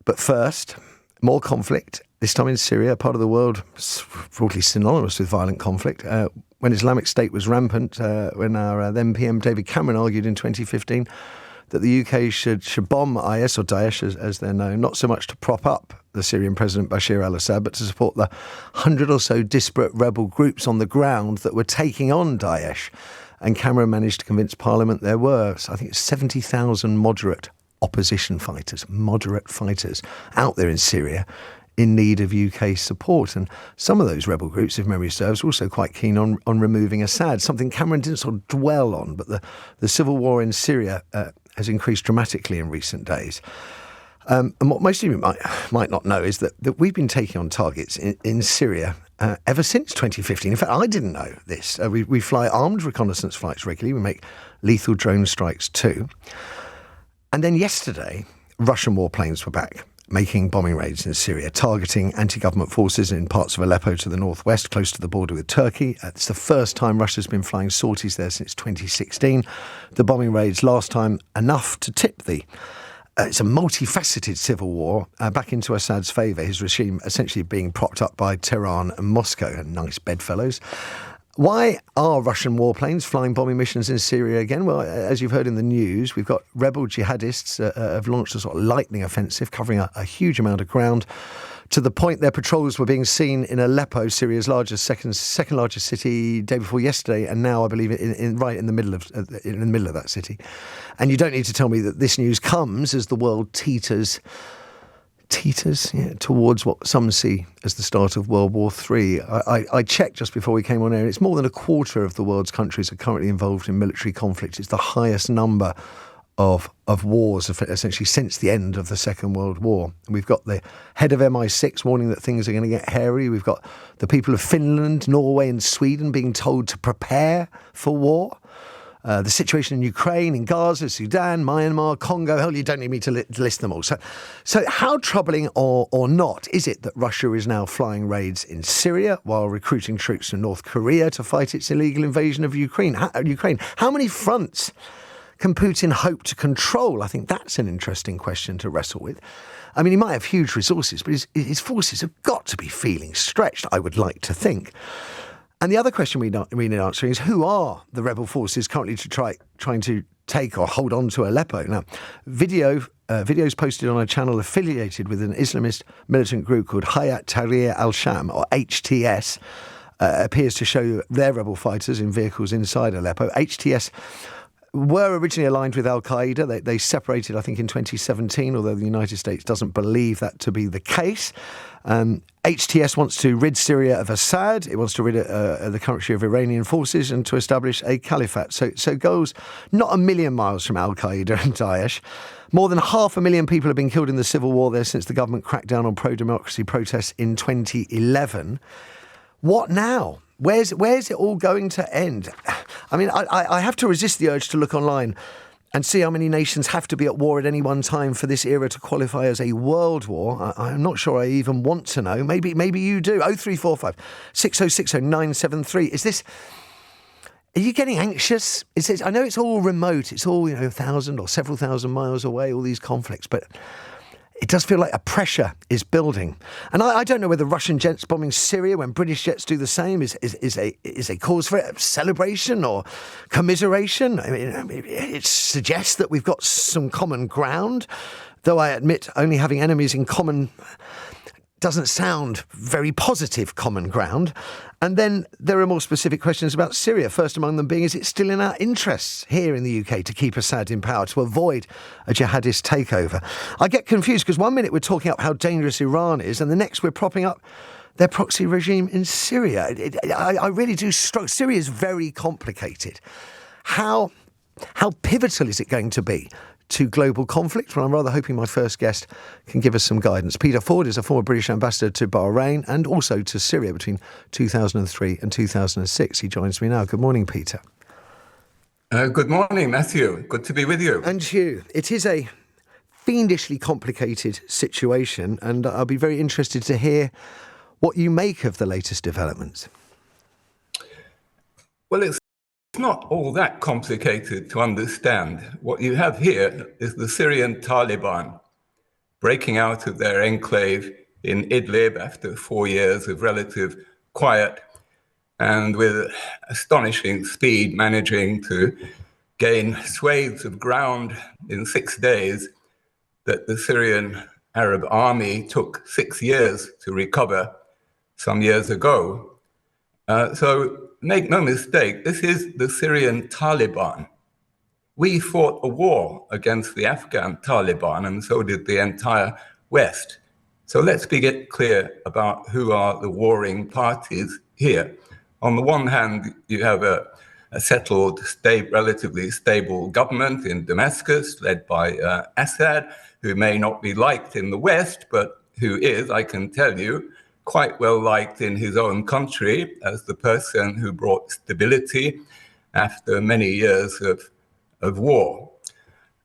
But first, more conflict, this time in Syria, a part of the world broadly synonymous with violent conflict. When Islamic State was rampant, when our then PM David Cameron argued in 2015 that the UK should bomb IS, or Daesh as they're known, not so much to prop up the Syrian President Bashar Al-Assad, but to support the 100 or so disparate rebel groups on the ground that were taking on Daesh. And Cameron managed to convince Parliament there were, I think it's 70,000 moderate opposition fighters, moderate fighters out there in Syria in need of UK support. And some of those rebel groups, if memory serves, were also quite keen on removing Assad, something Cameron didn't sort of dwell on. But the civil war in Syria has increased dramatically in recent days. And what most of you might not know is that we've been taking on targets in Syria ever since 2015. In fact, I didn't know this. We fly armed reconnaissance flights regularly. We make lethal drone strikes too. And then yesterday, Russian warplanes were back, making bombing raids in Syria, targeting anti-government forces in parts of Aleppo to the northwest, close to the border with Turkey. It's the first time Russia's been flying sorties there since 2016. The bombing raids last time enough to tip it's a multifaceted civil war back into Assad's favour, his regime essentially being propped up by Tehran and Moscow, and nice bedfellows. Why are Russian warplanes flying bombing missions in Syria again? Well, as you've heard in the news, we've got rebel jihadists have launched a sort of lightning offensive covering a huge amount of ground, to the point their patrols were being seen in Aleppo, Syria's second largest city, day before yesterday, and now I believe right in the middle of that city. And you don't need to tell me that this news comes as the world teeters towards what some see as the start of World War III. I checked just before we came on air. It's more than a quarter of the world's countries are currently involved in military conflict. It's the highest number of wars essentially since the end of the Second World War. We've got the head of MI6 warning that things are going to get hairy. We've got the people of Finland, Norway and Sweden being told to prepare for war. The situation in Ukraine, in Gaza, Sudan, Myanmar, Congo, hell, you don't need me to list them all. So how troubling or not is it that Russia is now flying raids in Syria while recruiting troops from North Korea to fight its illegal invasion of Ukraine? How many fronts can Putin hope to control? I think that's an interesting question to wrestle with. I mean, he might have huge resources, but his forces have got to be feeling stretched, I would like to think. And the other question we need answering is, who are the rebel forces currently trying to take or hold on to Aleppo? Now, videos posted on a channel affiliated with an Islamist militant group called Hayat Tahrir al-Sham, or HTS, appears to show their rebel fighters in vehicles inside Aleppo. HTS were originally aligned with Al-Qaeda. They separated, I think, in 2017, although the United States doesn't believe that to be the case. HTS wants to rid Syria of Assad. It wants to rid the country of Iranian forces and to establish a caliphate. So goes not a million miles from Al-Qaeda and Daesh. More than 500,000 people have been killed in the civil war there since the government cracked down on pro-democracy protests in 2011. What now? Where's it all going to end? I mean, I have to resist the urge to look online and see how many nations have to be at war at any one time for this era to qualify as a world war. I'm not sure I even want to know. Maybe you do. 0345 6060 973. Are you getting anxious? I know it's all remote. It's all, 1,000 or several thousand miles away, all these conflicts, but it does feel like a pressure is building. And I don't know whether Russian jets bombing Syria when British jets do the same is a cause for celebration or commiseration. I mean, it suggests that we've got some common ground, though I admit only having enemies in common doesn't sound very positive common ground. And then there are more specific questions about Syria, first among them being, is it still in our interests here in the UK to keep Assad in power, to avoid a jihadist takeover? I get confused because one minute we're talking up how dangerous Iran is and the next we're propping up their proxy regime in Syria. I really do struggle. Syria is very complicated. How pivotal is it going to be to global conflict? Well, I'm rather hoping my first guest can give us some guidance. Peter Ford is a former British ambassador to Bahrain and also to Syria between 2003 and 2006. He joins me now. Good morning, Peter. Good morning, Matthew. Good to be with you. And you. It is a fiendishly complicated situation, and I'll be very interested to hear what you make of the latest developments. Well, it's not all that complicated to understand. What you have here is the Syrian Taliban breaking out of their enclave in Idlib after 4 years of relative quiet, and with astonishing speed managing to gain swathes of ground in 6 days that the Syrian Arab army took 6 years to recover some years ago. So make no mistake, this is the Syrian Taliban. We fought a war against the Afghan Taliban, and so did the entire West. So let's be clear about who are the warring parties here. On the one hand, you have a settled, relatively stable government in Damascus, led by Assad, who may not be liked in the West, but who is, I can tell you, quite well liked in his own country as the person who brought stability after many years of war.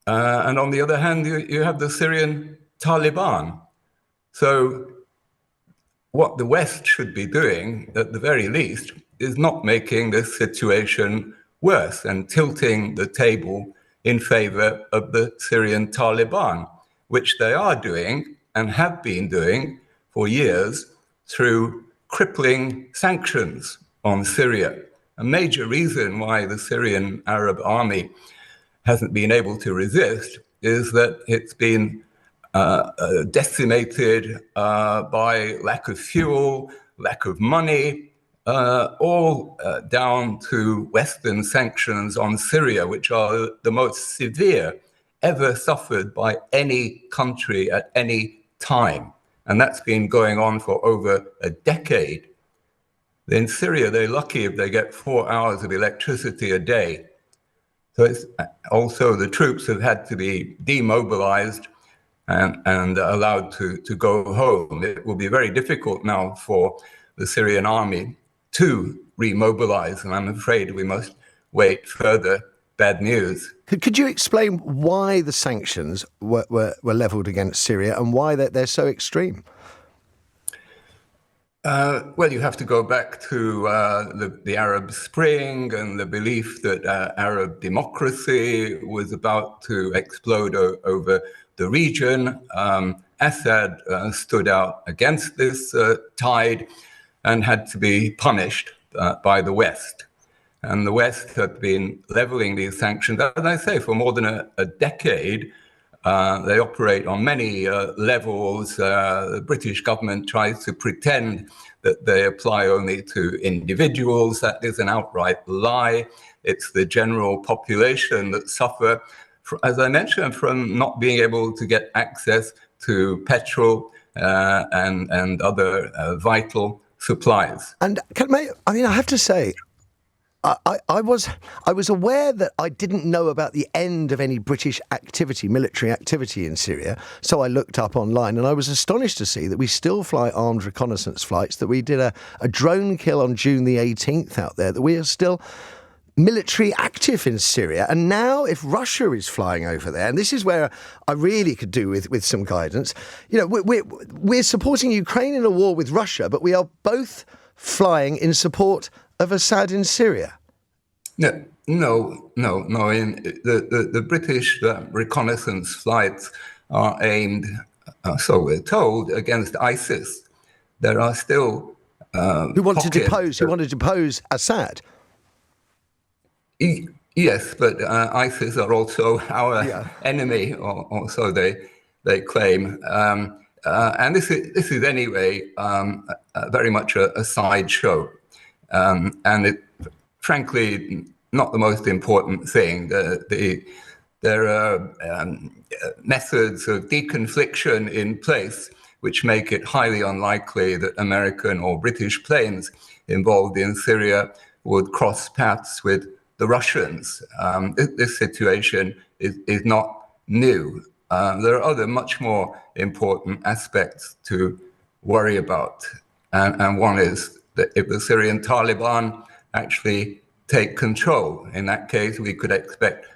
And on the other hand, you have the Syrian Taliban. So what the West should be doing, at the very least, is not making this situation worse and tilting the table in favor of the Syrian Taliban, which they are doing and have been doing for years through crippling sanctions on Syria. A major reason why the Syrian Arab army hasn't been able to resist is that it's been decimated by lack of fuel, lack of money, all down to Western sanctions on Syria, which are the most severe ever suffered by any country at any time. And that's been going on for over a decade. In Syria, they're lucky if they get 4 hours of electricity a day. So it's also the troops have had to be demobilized and allowed to go home. It will be very difficult now for the Syrian army to remobilize, and I'm afraid we must wait further bad news. Could you explain why the sanctions were levelled against Syria and why they're so extreme? Well, you have to go back to the Arab Spring and the belief that Arab democracy was about to explode over the region. Assad stood out against this tide and had to be punished by the West. And the West had been leveling these sanctions, as I say, for more than a decade. They operate on many levels. The British government tries to pretend that they apply only to individuals. That is an outright lie. It's the general population that suffer, as I mentioned, from not being able to get access to petrol and other vital supplies. And I have to say, I was aware that I didn't know about the end of any British military activity in Syria, so I looked up online and I was astonished to see that we still fly armed reconnaissance flights, that we did a drone kill on June the 18th out there, that we are still military active in Syria. And now if Russia is flying over there, and this is where I really could do with some guidance, we're supporting Ukraine in a war with Russia, but we are both flying in support of Assad in Syria? No. The British reconnaissance flights are aimed, so we're told, against ISIS. There are still who want to depose Assad. Yes, but ISIS are also our enemy, or so they claim. And this is anyway very much a sideshow. And it, frankly, not the most important thing. There are methods of deconfliction in place which make it highly unlikely that American or British planes involved in Syria would cross paths with the Russians. This situation is not new. There are other much more important aspects to worry about. And one is that if the Syrian Taliban actually take control, in that case, we could expect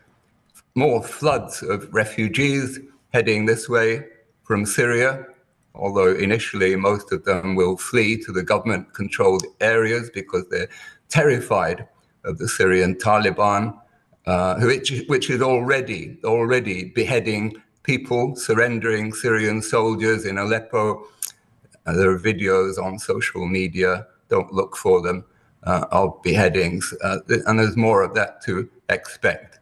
more floods of refugees heading this way from Syria, although initially most of them will flee to the government-controlled areas because they're terrified of the Syrian Taliban, which is already beheading people surrendering, Syrian soldiers in Aleppo. There are videos on social media, don't look for them, of beheadings. And there's more of that to expect.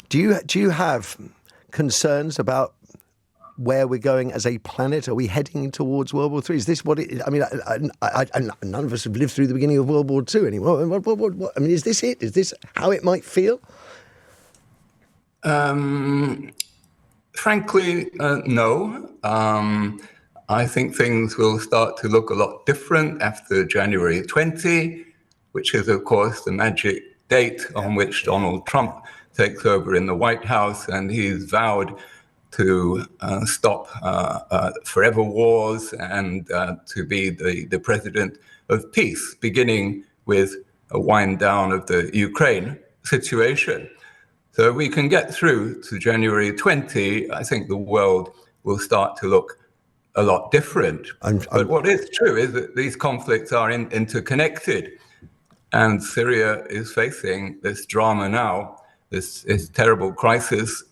Do you have concerns about where we're going as a planet? Are we heading towards World War III? Is this what it? I mean, none of us have lived through the beginning of World War II anymore. What, I mean, is this it? Is this how it might feel? Frankly, no. I think things will start to look a lot different after January 20, which is, of course, the magic date on which Donald Trump takes over in the White House, and he's vowed to stop forever wars and to be the president of peace, beginning with a wind down of the Ukraine situation. So if we can get through to January 20, I think the world will start to look a lot different. But what is true is that these conflicts are interconnected, and Syria is facing this drama now, this terrible crisis,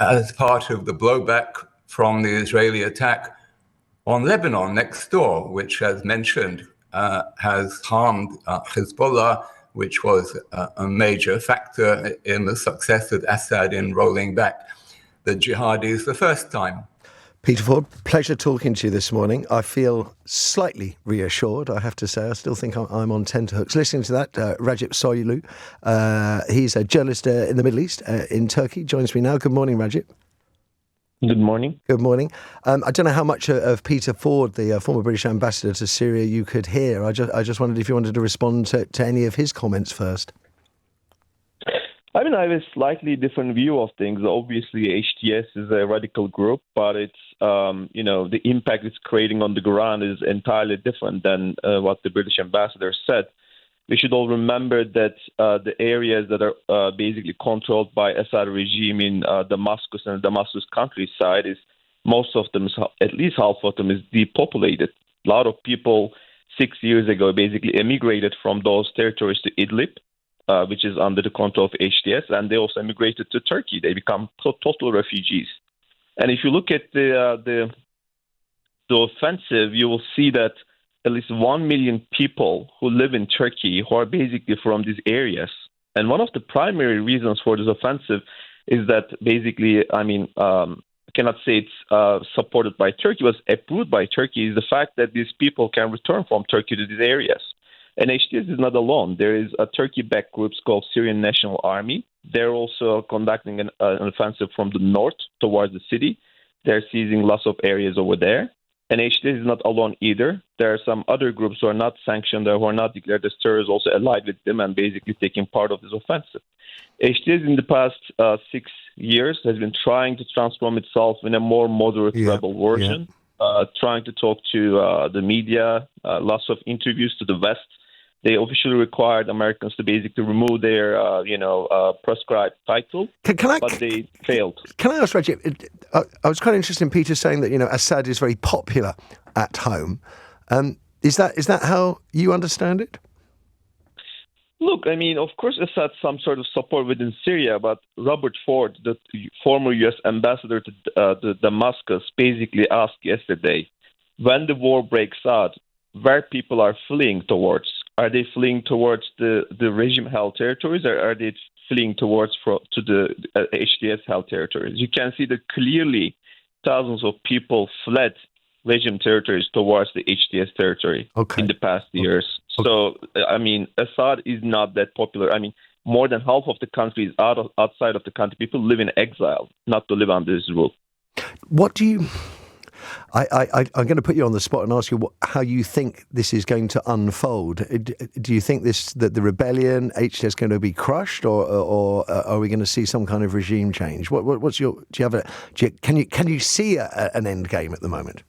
as part of the blowback from the Israeli attack on Lebanon next door, which, as mentioned, has harmed Hezbollah, which was a major factor in the success of Assad in rolling back the jihadis the first time. Peter Ford, pleasure talking to you this morning. I feel slightly reassured, I have to say. I still think I'm on tenterhooks. Listening to that, Ragip Soylu, he's a journalist in the Middle East, in Turkey, joins me now. Good morning, Ragip. Good morning. Good morning. I don't know how much of Peter Ford, the former British ambassador to Syria, you could hear. I just wondered if you wanted to respond to any of his comments first. I mean, I have a slightly different view of things. Obviously, HTS is a radical group, but it's, the impact it's creating on the ground is entirely different than what the British ambassador said. We should all remember that the areas that are basically controlled by Assad regime in Damascus and the Damascus countryside is most of them, at least half of them, is depopulated. A lot of people 6 years ago basically emigrated from those territories to Idlib, which is under the control of HTS, and they also emigrated to Turkey. They become total refugees. And if you look at the offensive, you will see that at least 1 million people who live in Turkey who are basically from these areas. And one of the primary reasons for this offensive is that basically, I cannot say it's supported by Turkey, was approved by Turkey, is the fact that these people can return from Turkey to these areas. And HTS is not alone. There is a Turkey-backed group called Syrian National Army. They're also conducting an offensive from the north towards the city. They're seizing lots of areas over there. And HTS is not alone either. There are some other groups who are not sanctioned or who are not declared as terrorists also allied with them and basically taking part of this offensive. HTS in the past 6 years has been trying to transform itself in a more moderate rebel version, trying to talk to the media, lots of interviews to the West. They officially required Americans to basically remove their, prescribed title, but they failed. Can I ask, Ragip, I was quite interested in Peter saying that, Assad is very popular at home. Is that how you understand it? Look, of course, Assad some sort of support within Syria, but Robert Ford, the former U.S. ambassador to Damascus, basically asked yesterday, when the war breaks out, where people are fleeing towards. Are they fleeing towards the regime-held territories, or are they fleeing towards to the HTS-held territories? You can see that clearly thousands of people fled regime territories towards the HTS territory in the past years. So, Assad is not that popular. More than half of the country is outside of the country. People live in exile, not to live under his rule. What do you... I'm going to put you on the spot and ask you how you think this is going to unfold. Do you think that the rebellion, HTS, is going to be crushed, or are we going to see some kind of regime change? What's your? Can you see an end game at the moment?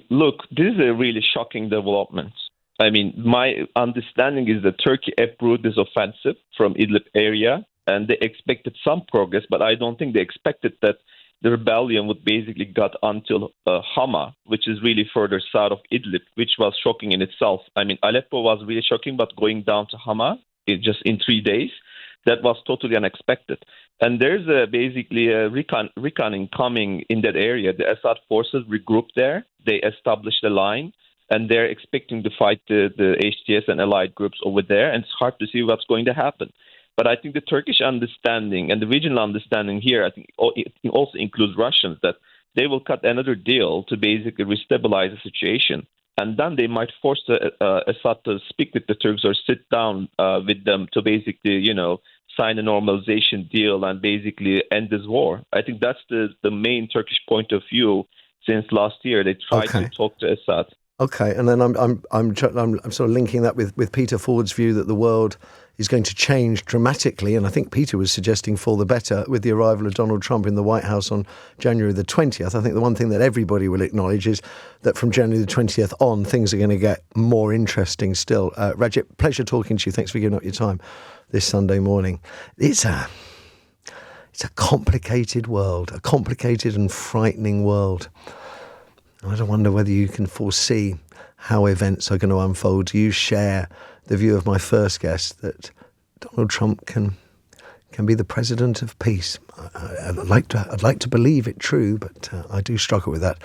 Look, this is a really shocking development. My understanding is that Turkey approved this offensive from Idlib area, and they expected some progress, but I don't think they expected that the rebellion would basically got until Hama, which is really further south of Idlib, which was shocking in itself. Aleppo was really shocking, but going down to Hama just in 3 days, that was totally unexpected. And there's basically a reckoning coming in that area. The Assad forces regroup there. They establish the line, and they're expecting to fight the HTS and allied groups over there. And it's hard to see what's going to happen. But I think the Turkish understanding and the regional understanding here, I think it also includes Russians, that they will cut another deal to basically restabilize the situation. And then they might force Assad to speak with the Turks or sit down with them to basically, sign a normalization deal and basically end this war. I think that's the main Turkish point of view since last year. They tried to talk to Assad. Okay, and then I'm sort of linking that with Peter Ford's view that the world is going to change dramatically, and I think Peter was suggesting for the better with the arrival of Donald Trump in the White House on January the 20th. I think the one thing that everybody will acknowledge is that from January the 20th on, things are going to get more interesting still. Ragip, pleasure talking to you. Thanks for giving up your time this Sunday morning. It's a complicated world, a complicated and frightening world. I don't wonder whether you can foresee how events are going to unfold. Do you share the view of my first guest that Donald Trump can be the president of peace? I'd like to believe it true, but I do struggle with that.